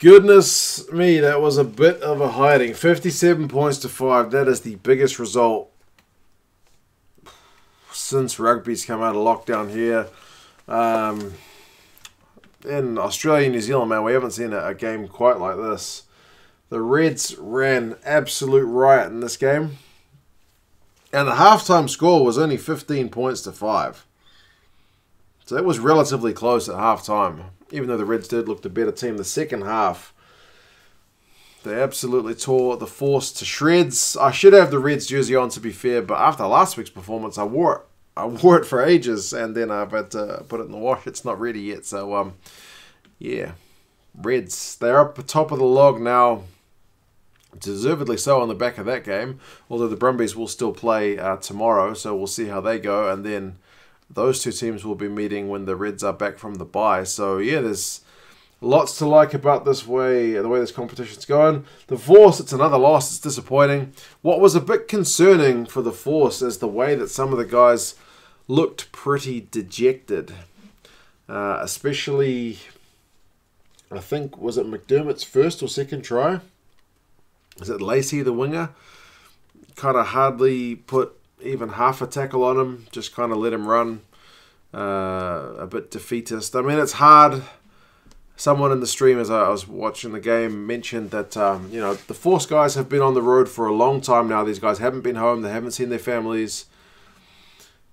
Goodness me, that was a bit of a hiding. 57 points to 5. That is the biggest result since rugby's come out of lockdown here. In Australia and New Zealand, man, we haven't seen a game quite like this. The Reds ran absolute riot in this game. And the halftime score was only 15 points to 5. So it was relatively close at halftime. Even though the Reds did look the better team, the second half, they absolutely tore the Force to shreds. I should have the Reds jersey on, to be fair, but after last week's performance, I wore it for ages, and then I've had to put it in the wash. It's not ready yet, so yeah, Reds, they're up the top of the log now, deservedly so on the back of that game. Although the Brumbies will still play tomorrow, so we'll see how they go, and then those two teams will be meeting when the Reds are back from the bye. So yeah, there's lots to like about the way this competition's going. The Force, it's another loss. It's disappointing. What was a bit concerning for the Force is the way that some of the guys looked pretty dejected. Especially, I think, was it McDermott's first or second try? Is it Lacey, the winger? Kind of hardly put even half a tackle on him, just kind of let him run. A bit defeatist. I mean, it's hard. Someone in the stream, as I was watching the game, mentioned that the Force guys have been on the road for a long time now. These guys haven't been home. They haven't seen their families.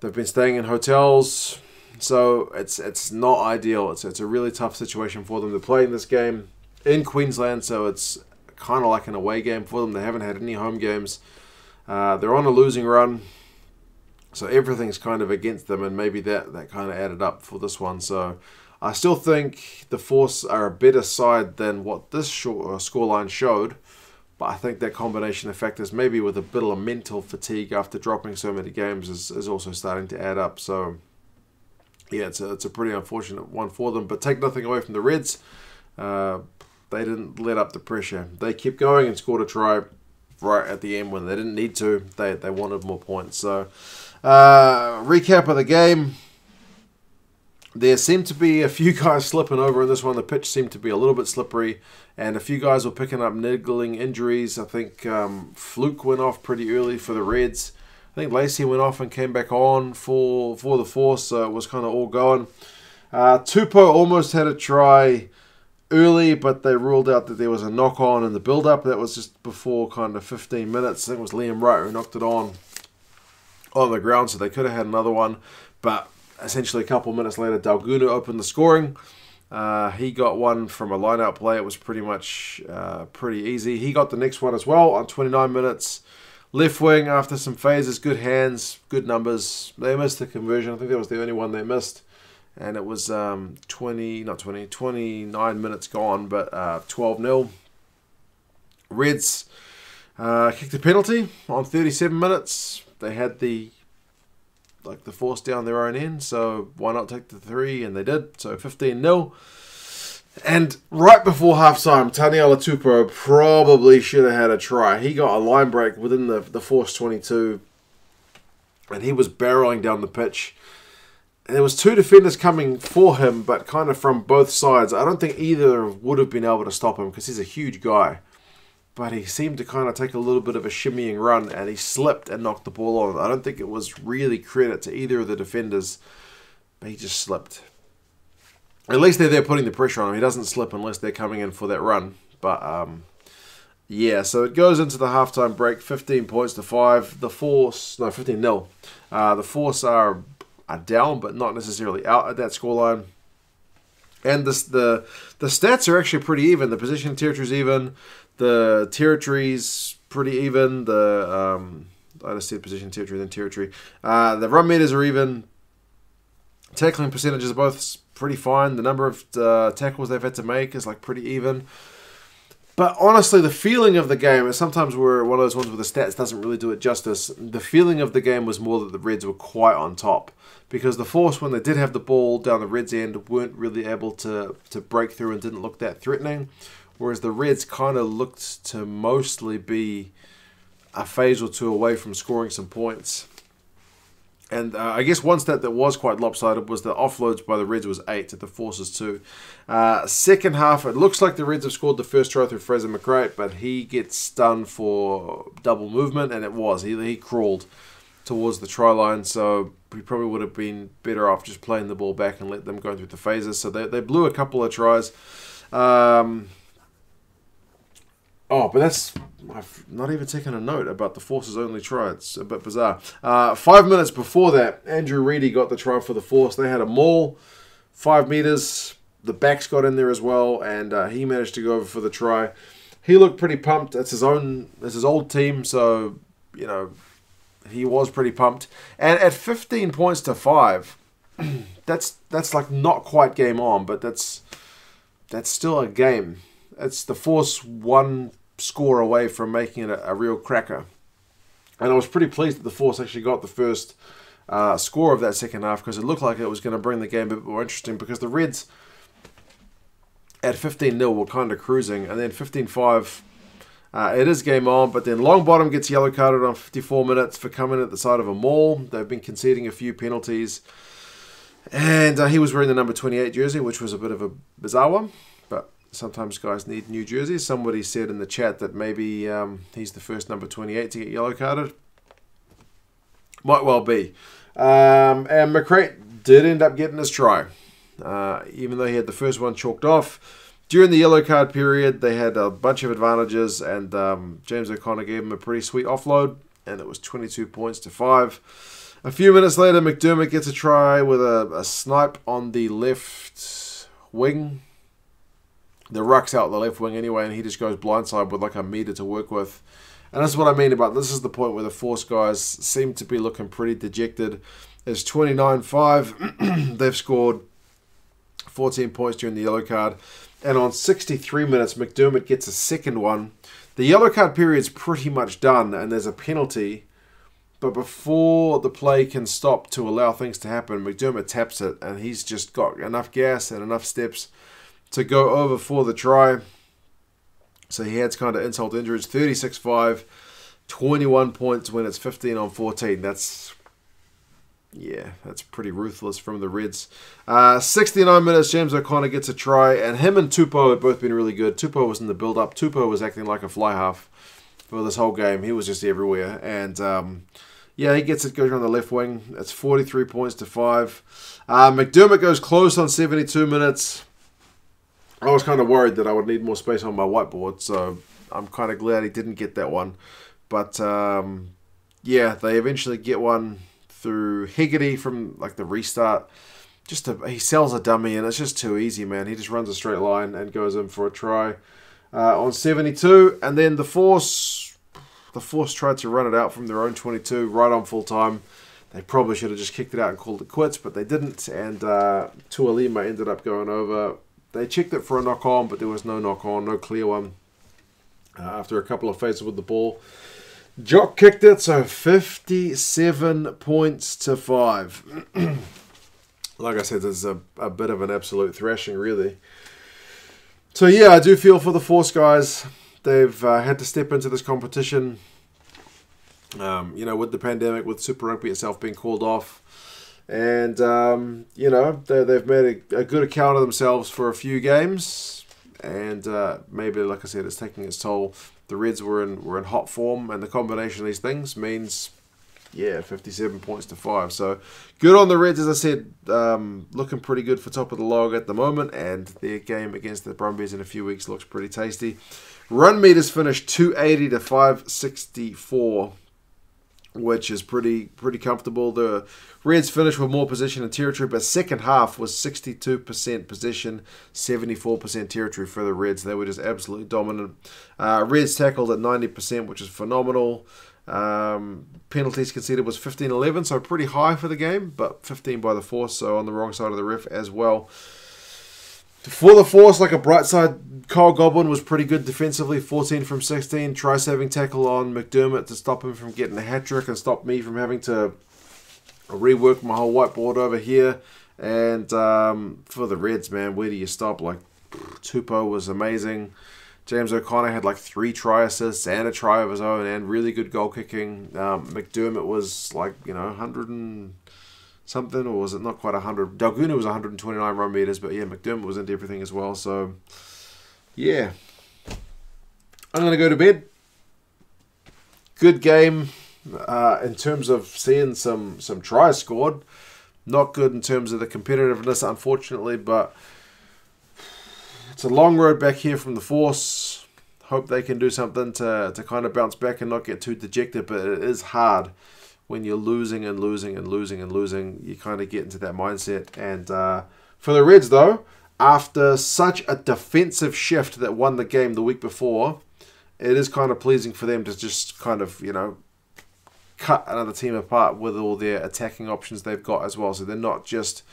They've been staying in hotels. So it's not ideal. It's a really tough situation for them. They're playing this game in Queensland, so it's kind of like an away game for them. They haven't had any home games. They're on a losing run, so everything's kind of against them, and maybe that kind of added up for this one. So I still think the Force are a better side than what this scoreline showed, but I think that combination of factors, maybe with a bit of mental fatigue after dropping so many games, is also starting to add up. So yeah, it's a pretty unfortunate one for them, but take nothing away from the Reds. They didn't let up the pressure. They kept going and scored a try right at the end when they didn't need to. They wanted more points. So recap of the game. There seemed to be a few guys slipping over in this one. The pitch seemed to be a little bit slippery, and a few guys were picking up niggling injuries. I think Fluke went off pretty early for the Reds. I think Lacey went off and came back on for the Force, so it was kind of all going. Tupou almost had a try early, but they ruled out that there was a knock-on in the build-up. That was just before kind of 15 minutes. I think it was Liam Wright who knocked it on the ground, so they could have had another one. But essentially a couple minutes later, Dalguna opened the scoring. He got one from a line-out play. It was pretty much pretty easy. He got the next one as well on 29 minutes. Left wing after some phases, good hands, good numbers. They missed the conversion. I think that was the only one they missed. And it was 29 minutes gone, but 12-0. Reds kicked a penalty on 37 minutes. They had the Force down their own end, so why not take the 3? And they did, so 15-0. And right before halftime, Taniela Tupou probably should have had a try. He got a line break within the Force 22, and he was barreling down the pitch. And there was 2 defenders coming for him, but kind of from both sides. I don't think either would have been able to stop him because he's a huge guy. But he seemed to kind of take a little bit of a shimmying run, and he slipped and knocked the ball on. I don't think it was really credit to either of the defenders, but he just slipped. At least they're there putting the pressure on him. He doesn't slip unless they're coming in for that run. But yeah, so it goes into the halftime break, 15 points to 5. The Force, no, 15-0. The Force are down, but not necessarily out at that scoreline. And the stats are actually pretty even. The position territory's even. The territory's pretty even. I just said position territory, then territory. The run meters are even. Tackling percentages are both pretty fine. The number of tackles they've had to make is pretty even. But honestly, the feeling of the game, and sometimes we're one of those ones where the stats doesn't really do it justice. The feeling of the game was more that the Reds were quite on top. Because the Force, when they did have the ball down the Reds' end, weren't really able to break through and didn't look that threatening. Whereas the Reds kind of looked to mostly be a phase or two away from scoring some points. And I guess one stat that was quite lopsided was the offloads by the Reds was 8 to the Forces 2. Second half, it looks like the Reds have scored the first try through Fraser McRae, but he gets done for double movement, and it was. He crawled towards the try line, so he probably would have been better off just playing the ball back and let them go through the phases. So they blew a couple of tries. But that's... I've not even taken a note about the Force's only try. It's a bit bizarre. 5 minutes before that, Andrew Reedy got the try for the Force. They had a maul, 5 meters. The backs got in there as well, and he managed to go over for the try. He looked pretty pumped. It's his old team, so, you know, he was pretty pumped. And at 15 points to 5, that's like not quite game on, but that's still a game. It's the Force one score away from making it a real cracker. And I was pretty pleased that the Force actually got the first score of that second half, because it looked like it was going to bring the game a bit more interesting, because the Reds at 15-0 were kind of cruising, and then 15-5 it is game on, but then Longbottom gets yellow carded on 54 minutes for coming at the side of a maul. They've been conceding a few penalties, and he was wearing the number 28 jersey, which was a bit of a bizarre one, but sometimes guys need new jerseys. Somebody said in the chat that maybe he's the first number 28 to get yellow carded. Might well be. And McRae did end up getting his try, even though he had the first one chalked off. During the yellow card period, they had a bunch of advantages, and James O'Connor gave him a pretty sweet offload, and it was 22 points to 5. A few minutes later, McDermott gets a try with a snipe on the left wing. The ruck's out the left wing anyway, and he just goes blindside with like a meter to work with. And that's what I mean about this is the point where the Force guys seem to be looking pretty dejected. It's 29-5. They've scored 14 points during the yellow card. And on 63 minutes, McDermott gets a second one. The yellow card period's pretty much done, and there's a penalty. But before the play can stop to allow things to happen, McDermott taps it, and he's just got enough gas and enough steps to go over for the try. So he had kind of insult injuries. 36-5, 21 points when it's 15-14. That's pretty ruthless from the Reds. 69 minutes, James O'Connor gets a try, and him and Tupou have both been really good. Tupou was in the build-up. Tupou was acting like a fly half for this whole game. He was just everywhere. And, he gets it, goes on the left wing. It's 43 points to 5. McDermott goes close on 72 minutes. I was kind of worried that I would need more space on my whiteboard, so I'm kind of glad he didn't get that one. But, they eventually get one through Hegarty from like the restart. He sells a dummy, and it's just too easy, man. He just runs a straight line and goes in for a try on 72. And then the Force tried to run it out from their own 22 right on full time. They probably should have just kicked it out and called it quits, but they didn't. And Tualima ended up going over. They checked it for a knock on, but there was no knock on, no clear one. After a couple of phases with the ball, Jock kicked it, so 57 points to 5. Like I said, there's a bit of an absolute thrashing, really. So, I do feel for the Force guys. They've had to step into this competition, with the pandemic, with Super Rugby itself being called off. And, they've made a good account of themselves for a few games. And maybe, like I said, it's taking its toll. The Reds were in hot form, and the combination of these things means, 57 points to 5. So good on the Reds, as I said, looking pretty good for top of the log at the moment, and their game against the Brumbies in a few weeks looks pretty tasty. Run meters finished 280 to 564, which is pretty comfortable. The Reds finished with more possession and territory, but second half was 62% possession, 74% territory for the Reds. They were just absolutely dominant. Reds tackled at 90%, which is phenomenal. Penalties conceded was 15-11, so pretty high for the game, but 15 by the Force, so on the wrong side of the ref as well. For the Force, like a bright side, Kyle Goblin was pretty good defensively, 14 from 16. Try-saving tackle on McDermott to stop him from getting a hat-trick and stop me from having to rework my whole whiteboard over here. And for the Reds, man, where do you stop? Like, Tupou was amazing. James O'Connor had like 3 try assists and a try of his own and really good goal kicking. McDermott was like, 100 and something, or was it not quite 100? Dalguna was 129 run meters, but yeah, McDermott was into everything as well. So, yeah. I'm going to go to bed. Good game in terms of seeing some tries scored. Not good in terms of the competitiveness, unfortunately, but it's a long road back here from the Force. Hope they can do something to kind of bounce back and not get too dejected, but it is hard when you're losing and losing and losing and losing. You kind of get into that mindset. And for the Reds, though, after such a defensive shift that won the game the week before, it is kind of pleasing for them to just kind of, cut another team apart with all their attacking options they've got as well. So they're not just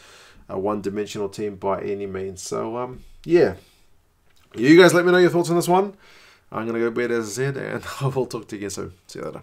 a one-dimensional team by any means. So, yeah. You guys let me know your thoughts on this one. I'm going to go to bed, as I said, and I will talk to you again soon. See you later.